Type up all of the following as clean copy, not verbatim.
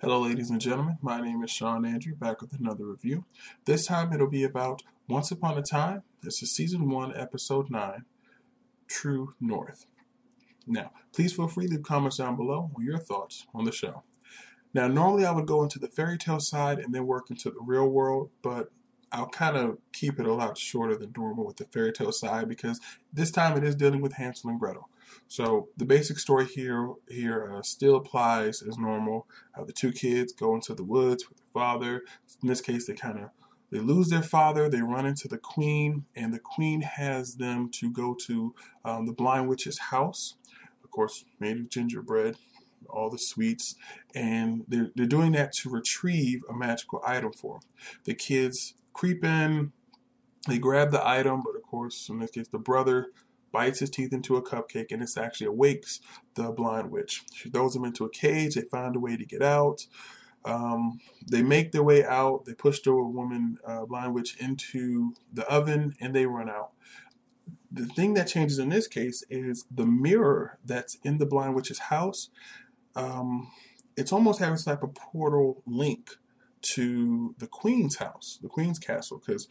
Hello, ladies and gentlemen. My name is Sean Andrew, back with another review. This time it'll be about Once Upon a Time. This is Season 1, Episode 9, True North. Now, please feel free to leave comments down below with your thoughts on the show. Now, normally I would go into the fairy tale side and then work into the real world, but I'll kind of keep it a lot shorter than normal with the fairy tale side because this time it is dealing with Hansel and Gretel. So the basic story here still applies as normal. The two kids go into the woods with their father. In this case, they lose their father. They run into the queen, and the queen has them to go to the blind witch's house. Of course, made of gingerbread, all the sweets, and they're doing that to retrieve a magical item for them. The kids creep in, they grab the item, but of course, in this case, the brother bites his teeth into a cupcake, and this actually awakes the blind witch. She throws him into a cage. They find a way to get out. They make their way out. They push the blind witch into the oven, and they run out. The thing that changes in this case is the mirror that's in the blind witch's house. It's almost having some type of portal link to the queen's house, the queen's castle, because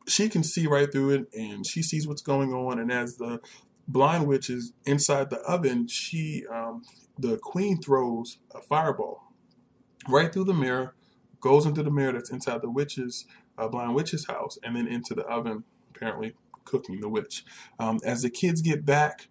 she can see right through it and she sees what's going on. And as the blind witch is inside the oven, the queen throws a fireball right through the mirror, goes into the mirror that's inside the blind witch's house, and then into the oven, apparently cooking the witch. As the kids get back,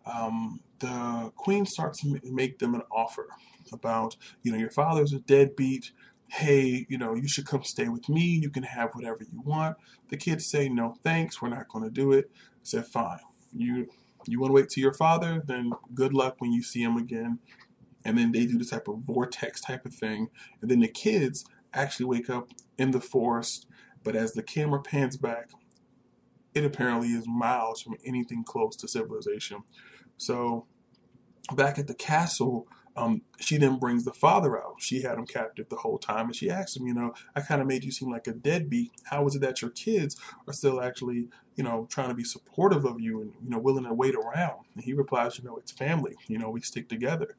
the queen starts to make them an offer about, your father's a deadbeat. Hey, you should come stay with me. You can have whatever you want. The kids say, no, thanks. We're not going to do it. I said, fine. You want to wait till your father? Then good luck when you see him again. And then they do this type of vortex type of thing. And then the kids actually wake up in the forest. But as the camera pans back, it apparently is miles from anything close to civilization. So back at the castle, she then brings the father out. She had him captive the whole time, and she asks him, I kind of made you seem like a deadbeat. How is it that your kids are still actually, trying to be supportive of you and, willing to wait around? And he replies, it's family. We stick together.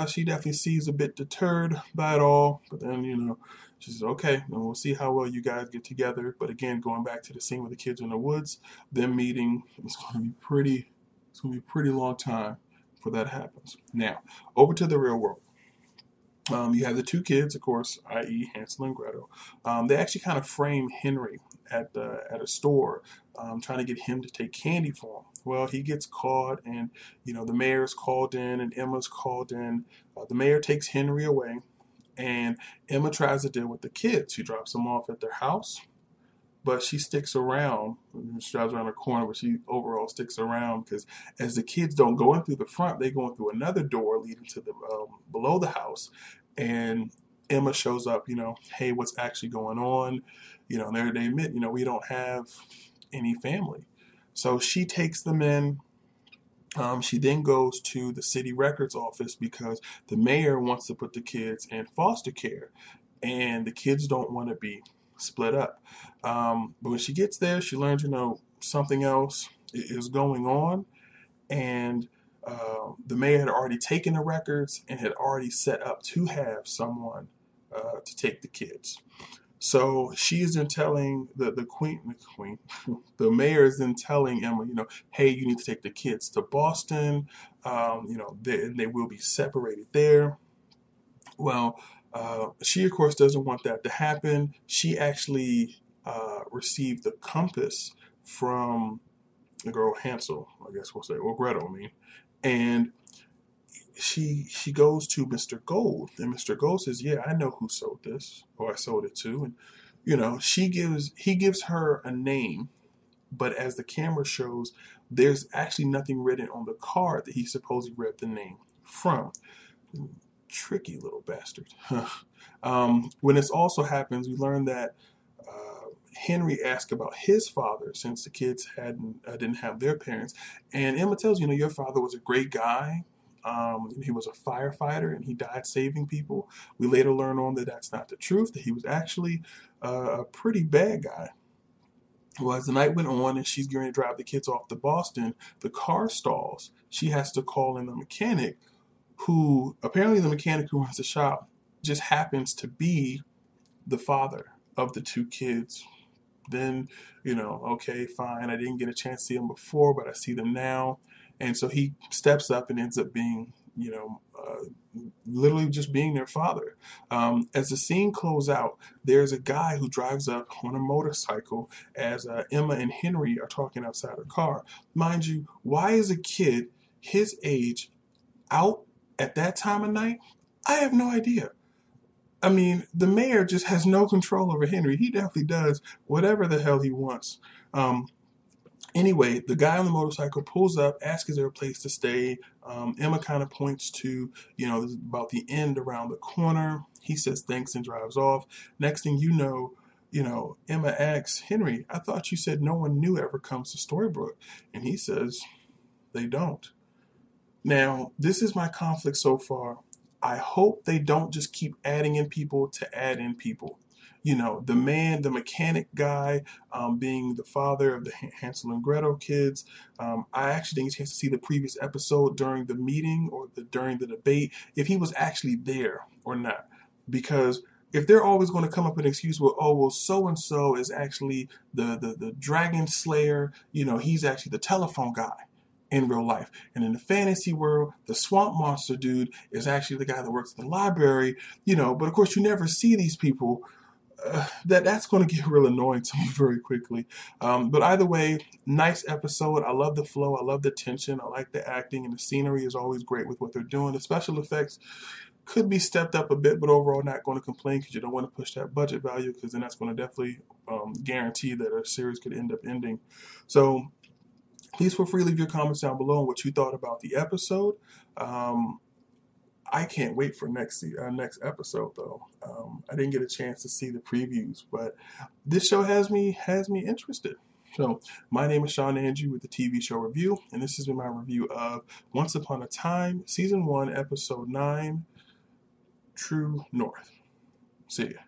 She definitely seems a bit deterred by it all, but then, she says, okay, and we'll see how well you guys get together. But again, going back to the scene with the kids in the woods, them meeting, it's going to be a pretty long time before that happens. Now, over to the real world. You have the two kids, of course, i.e. Hansel and Gretel. They actually kind of frame Henry at a store, trying to get him to take candy for him. Well, he gets caught, and the mayor's called in, and Emma's called in. The mayor takes Henry away, and Emma tries to deal with the kids. She drops them off at their house, but she sticks around. She drives around the corner, but she overall sticks around because as the kids don't go in through the front, they go in through another door leading to the below the house. And Emma shows up, hey, what's actually going on? And they admit, we don't have any family. So she takes them in. She then goes to the city records office because the mayor wants to put the kids in foster care, and the kids don't want to be split up. But when she gets there, she learns, something else is going on, and the mayor had already taken the records and had already set up to have someone to take the kids. So she is then telling the mayor is then telling Emma, hey, you need to take the kids to Boston. They will be separated there. Well, she, of course, doesn't want that to happen. She actually received the compass from the girl Hansel, I guess we'll say, or Gretel, and she goes to Mr. Gold, and Mr. Gold says, yeah, I know who sold this, or I sold it to. And he gives her a name, but as the camera shows, there's actually nothing written on the card that he supposedly read the name from. Tricky little bastard. When this also happens, we learn that Henry asked about his father since the kids didn't have their parents, and Emma tells your father was a great guy. He was a firefighter and he died saving people. We later learn on that that's not the truth, that he was actually a pretty bad guy. Well, as the night went on and she's going to drive the kids off to Boston, the car stalls. She has to call in the mechanic, who apparently the mechanic who runs the shop just happens to be the father of the two kids. Then, okay, fine, I didn't get a chance to see them before, but I see them now. And so he steps up and ends up being, literally just being their father. As the scene closes out, there's a guy who drives up on a motorcycle as Emma and Henry are talking outside her car. Mind you, why is a kid his age out at that time of night? I have no idea. I mean, the mayor just has no control over Henry. He definitely does whatever the hell he wants. Anyway, the guy on the motorcycle pulls up, asks is there a place to stay. Emma kind of points to, this is about the end around the corner. He says thanks and drives off. Next thing you know, Emma asks, Henry, I thought you said no one new ever comes to Storybrooke. And he says, they don't. Now, this is my conflict so far. I hope they don't just keep adding in people to add in people. The mechanic guy being the father of the Hansel and Gretel kids. I actually didn't get a chance to see the previous episode during the meeting or during the debate, if he was actually there or not. Because if they're always going to come up with an excuse, so-and-so is actually the dragon slayer, he's actually the telephone guy in real life. And in the fantasy world, the swamp monster dude is actually the guy that works at the library, but of course you never see these people. That's going to get real annoying to me very quickly. But either way, nice episode. I love the flow. I love the tension. I like the acting, and the scenery is always great with what they're doing. The special effects could be stepped up a bit, but overall not going to complain because you don't want to push that budget value, because then that's going to definitely guarantee that a series could end up ending. So please feel free to leave your comments down below on what you thought about the episode. I can't wait for next episode though. I didn't get a chance to see the previews, but this show has me interested. So my name is Sean Andrew with the TV Show Review, and this has been my review of Once Upon a Time, Season 1, Episode 9, True North. See ya.